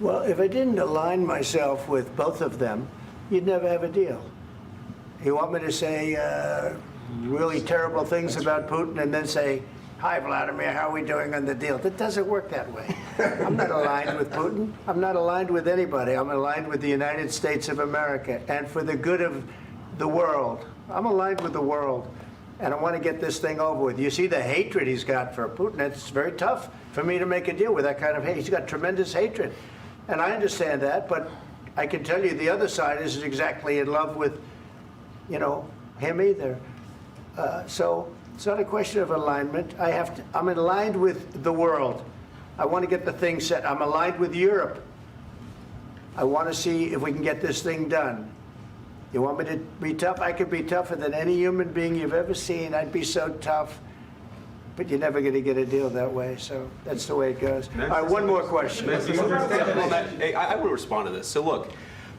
Well, if I didn't align myself with both of them, you'd never have a deal. You want me to say really terrible things about Putin and then say, "Hi, Vladimir, how are we doing on the deal?" That doesn't work that way. I'm not aligned with Putin. I'm not aligned with anybody. I'm aligned with the United States of America. And for the good of the world, I'm aligned with the world. And I want to get this thing over with. You see the hatred he's got for Putin. It's very tough for me to make a deal with that kind of hate. He's got tremendous hatred. And I understand that, but I can tell you the other side isn't exactly in love with, you know, him either. So it's not a question of alignment. I'm aligned with the world. I want to get the thing set. I'm aligned with Europe. I want to see if we can get this thing done. You want me to be tough? I could be tougher than any human being you've ever seen. I'd be so tough. But you're never going to get a deal that way, so that's the way it goes. All right, one more question. Hey, I would respond to this. So look,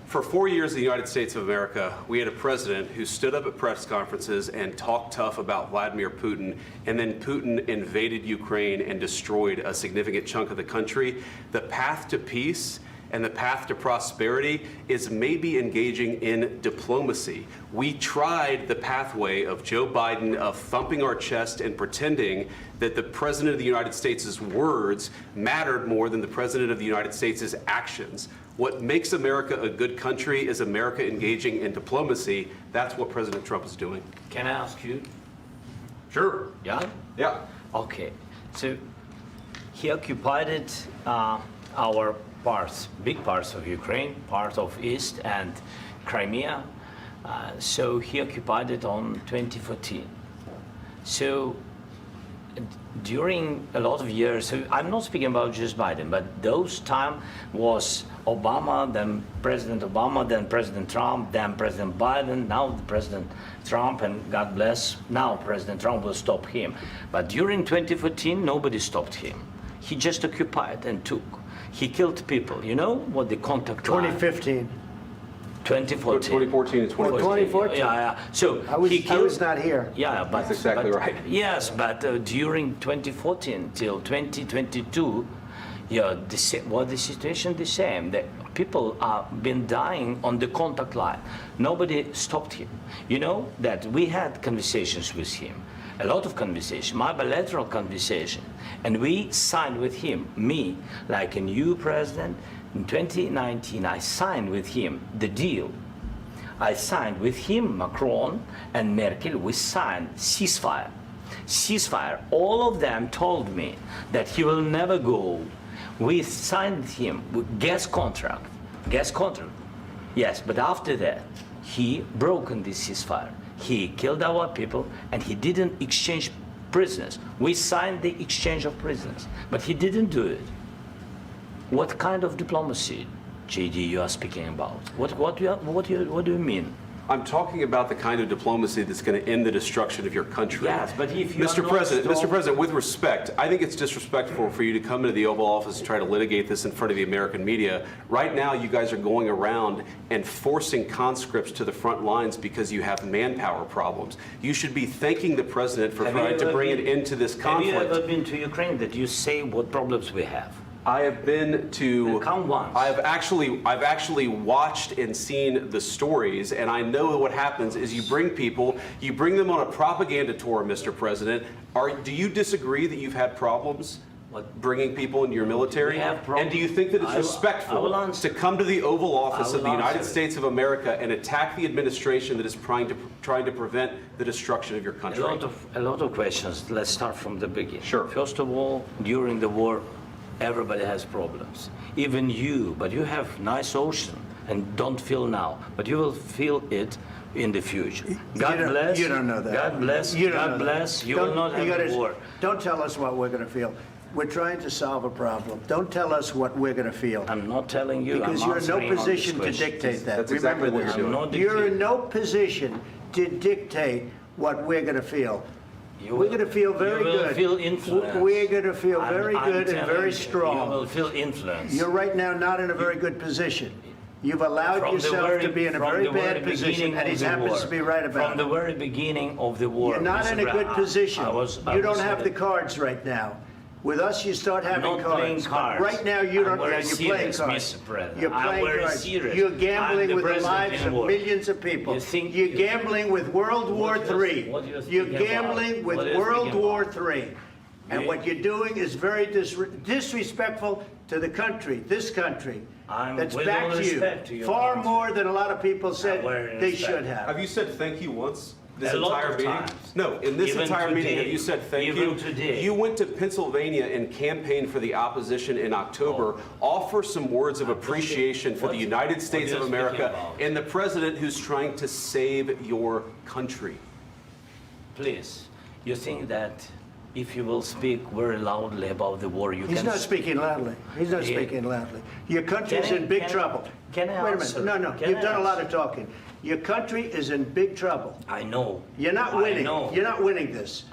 for 4 years in the United States of America, we had a president who stood up at press conferences and talked tough about Vladimir Putin, and then Putin invaded Ukraine and destroyed a significant chunk of the country. The path to peace and the path to prosperity is maybe engaging in diplomacy. We tried the pathway of Joe Biden of thumping our chest and pretending that the President of the United States' words mattered more than the President of the United States' actions. What makes America a good country is America engaging in diplomacy. That's what President Trump is doing. Can I ask you? Sure. Yeah? Yeah. Okay. So he occupied our parts, big parts of Ukraine, part of East and Crimea. So he occupied it on 2014. So during a lot of years, so I'm not speaking about just Biden, but those time was Obama, then President Obama, then President Trump, then President Biden, now the President Trump, and God bless, now President Trump will stop him. But during 2014, nobody stopped him. He just occupied and took. He killed people. You know what the contact line? 2015. 2014 2014. and 2014. 2014. Yeah. So I was not here. Yeah, but That's exactly right. Yes, but during 2014 till 2022, yeah, the situation the same. The people have been dying on the contact line. Nobody stopped him. You know that we had conversations with him. A lot of conversation, my bilateral conversation, and we signed with him, me, like a new president. In 2019, I signed with him the deal. I signed with him, Macron and Merkel, we signed ceasefire. Ceasefire, all of them told me that he will never go. We signed with him with gas contract, yes, but after that, he broken this ceasefire. He killed our people, and he didn't exchange prisoners. We signed the exchange of prisoners, but he didn't do it. What kind of diplomacy, JD, you are speaking about? What do you mean? I'm talking about the kind of diplomacy that's going to end the destruction of your country. Yes, but if you Mr. President, with respect, I think it's disrespectful for you to come into the Oval Office and try to litigate this in front of the American media. Right now, you guys are going around and forcing conscripts to the front lines because you have manpower problems. You should be thanking the President for trying to bring an end to this conflict. Have you ever been to Ukraine that you say what problems we have? I have been to. Count once. I've actually watched and seen the stories, and I know what happens is you bring them on a propaganda tour, Mr. President. Do you disagree that you've had problems bringing people into your military? We have problems. And do you think that it's respectful to come to the Oval Office of the United States of America and attack the administration that is trying to prevent the destruction of your country? A lot of questions. Let's start from the beginning. Sure. First of all, during the war, everybody has problems, even you, but you have nice ocean and don't feel now, but you will feel it in the future. God bless. You don't know that. God bless. God bless. You will not have war. Don't tell us what we're going to feel. We're trying to solve a problem. Don't tell us what we're going to feel. I'm not telling you. Because you're in no position to dictate that. That's exactly what you're doing. You're in no position to dictate what we're going to feel. We're going to feel very good. You will feel influence. We're going to feel very good and very strong. You will feel influence. You're right now not in a very good position. You've allowed yourself to be in a very bad position, and he happens to be right about it. From the very beginning of the war. You're not in a good position. You don't have the cards right now. With us, you start having Not playing cards. cards. Right now, you don't. I'm very You're playing serious, cards. Mr. President. You're I'm playing very cards. serious. You're I'm gambling the with the president lives in of war. millions of people. You think You're you- gambling with World War What do you- III. what do you You're think about? gambling with What do you World think War about? III. And You- what you're doing is very disrespectful to the country, this country. I'm That's with back all to respect to you. your Far country. more than a lot of people said very they respect. should have. Have you said thank you once this A lot entire of meeting? times. No, in this Even entire meeting, today. have you said thank Even you? today. You went to Pennsylvania and campaigned for the opposition in October. Offer some words of appreciation for the What- United what States are of you America speaking about? and the president who's trying to save your country. Please, you think that if you will speak very loudly about the war, you He's can... not speaking loudly. He's not Yeah. speaking loudly. Your country's Can I- in big can- trouble. can I Wait a answer? minute. No, Can you've I done a lot answer? of talking. Your country is in big trouble. I know. You're not I winning. know. You're not winning this.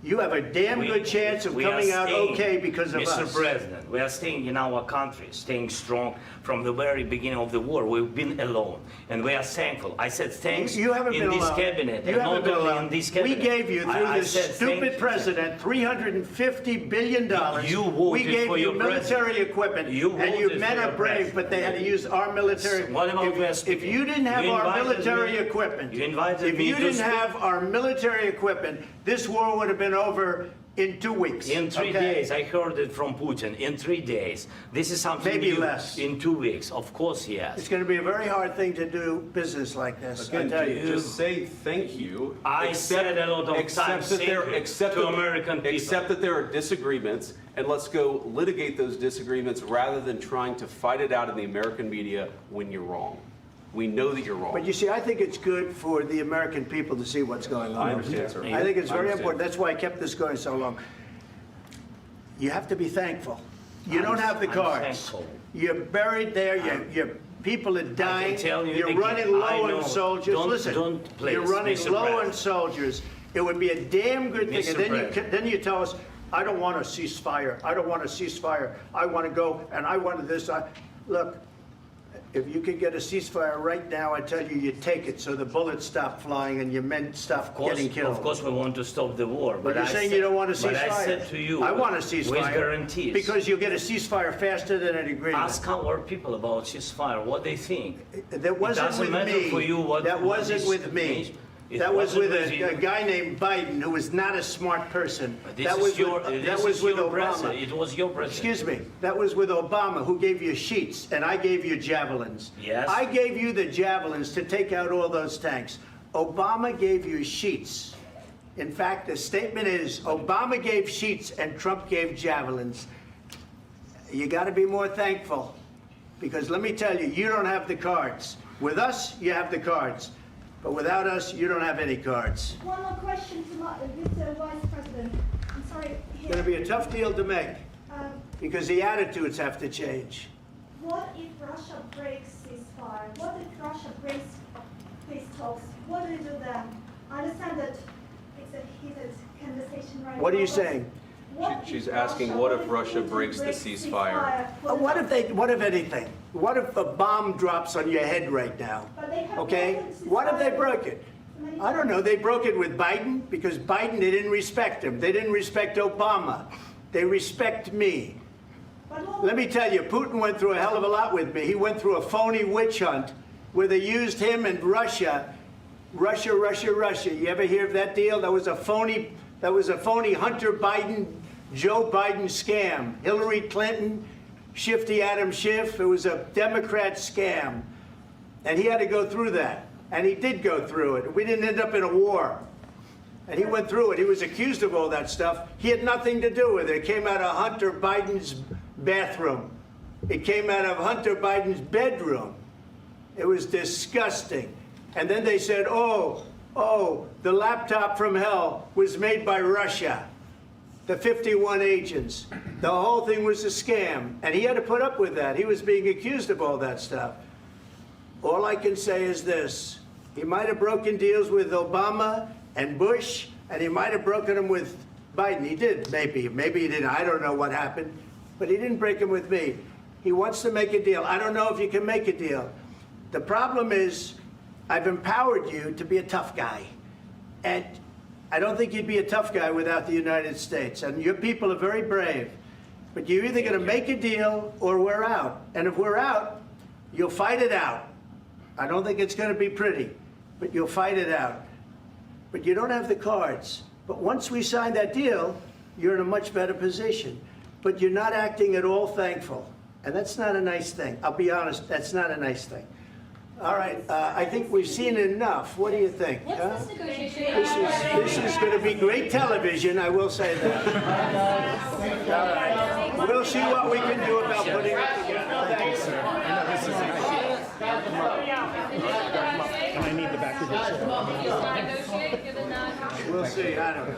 You have a damn We- good chance of we are coming out staying, okay because of Mr. us. President, we are staying in our country, staying strong from the very beginning of the war. We've been alone, and we are thankful. I said thanks You haven't in been this alone. cabinet, You and haven't not been only alone. in this We cabinet. gave you, through I this said thank stupid you. president, $350 billion. You voted We gave for you your military president. equipment, You and you voted men for are your brave, president. but they had to use our military. What about we are If speaking? you didn't have You our invited military me- equipment, you invited if me you to didn't speak. have our military equipment, this war would have been over in 2 weeks. In 3 okay? days, I heard it from Putin. In 3 days, this is something Maybe new. less. In 2 weeks, of course, It's yes. going to be a very hard thing to do business like this. I Again, tell you. just say thank you. I said a lot of accept times that thank there- you accept to that- American people. Accept that there are disagreements, and let's go litigate those disagreements rather than trying to fight it out in the American media when you're wrong. We know that you're wrong. But you see, I think it's good for the American people to see what's going on. I understand, sir. I think it's I very understand. important. That's why I kept this going so long. You have to be thankful. You don't have the I'm cards. thankful. You're buried there. Your people are dying. tell you You're again, running I low know. on soldiers. Don't- Listen, don't, please, you're running Mr. low on President. soldiers. It would be a damn good thing. Mr. And President. then you tell us, I don't want a ceasefire. I don't want a ceasefire. I want to go and I want this. Look, if you could get a ceasefire right now, I tell you, you take it so the bullets stop flying and your men stop getting killed. Of course, we want to stop the war. But you're I saying said- you don't want a ceasefire. But I said to you, I want a ceasefire. with guarantees. Because you'll get a ceasefire faster than an agreement. Ask our people about ceasefire, what they think. That wasn't doesn't with matter me. for you what- That what wasn't is- with me. It That was wasn't with with you. a guy named Biden who was not a smart person. This That is was your, with, this that is was with your Obama. president. It was your president. Excuse me. That was with Obama, who gave you sheets, and I gave you javelins. Yes. I gave you the javelins to take out all those tanks. Obama gave you sheets. In fact, the statement is Obama gave sheets and Trump gave javelins. You got to be more thankful, because let me tell you, you don't have the cards. With us, you have the cards. But without us, you don't have any cards. One more question to Mr. Vice President. I'm sorry. It's going to be a tough deal to make, Um, because the attitudes have to change. what if Russia breaks ceasefire? What if Russia breaks peace talks? What do you do then? I understand that it's a heated conversation right now. What are you but saying? what She's if asking, what if Putin Russia breaks the ceasefire? What if anything? What if a bomb drops on your head right now? But they have Okay? broken ceasefire What if they broke it? many I don't know. They broke it with Biden because Biden, they didn't respect him. They didn't respect Obama. They respect me. But what- Let me tell you, Putin went through a hell of a lot with me. He went through a phony witch hunt where they used him and Russia. Russia. You ever hear of that deal? That was a phony Hunter Biden, Joe Biden scam. Hillary Clinton, Shifty Adam Schiff. It was a Democrat scam. And he had to go through that. And he did go through it. We didn't end up in a war. And he went through it. He was accused of all that stuff. He had nothing to do with it. It came out of Hunter Biden's bathroom. It came out of Hunter Biden's bedroom. It was disgusting. And then they said, oh, the laptop from hell was made by Russia. The 51 agents. The whole thing was a scam. And he had to put up with that. He was being accused of all that stuff. All I can say is this. He might have broken deals with Obama and Bush, and he might have broken them with Biden. He did, maybe. Maybe he didn't. I don't know what happened. But he didn't break them with me. He wants to make a deal. I don't know if you can make a deal. The problem is, I've empowered you to be a tough guy. And I don't think you'd be a tough guy without the United States. And your people are very brave. But you're either going to make a deal or we're out. And if we're out, you'll fight it out. I don't think it's going to be pretty, but you'll fight it out. But you don't have the cards. But once we sign that deal, you're in a much better position. But you're not acting at all thankful. And that's not a nice thing. I'll be honest, that's not a nice thing. All right, I think we've seen enough. What do you think? What's huh? this negotiation? This is going to be great television, I will say that. All right. We'll see what we can do about putting it together. Thanks. I need the back of this. Negotiate, given that. We'll see, I don't know.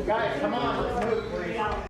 Guys, come on, let's move, please.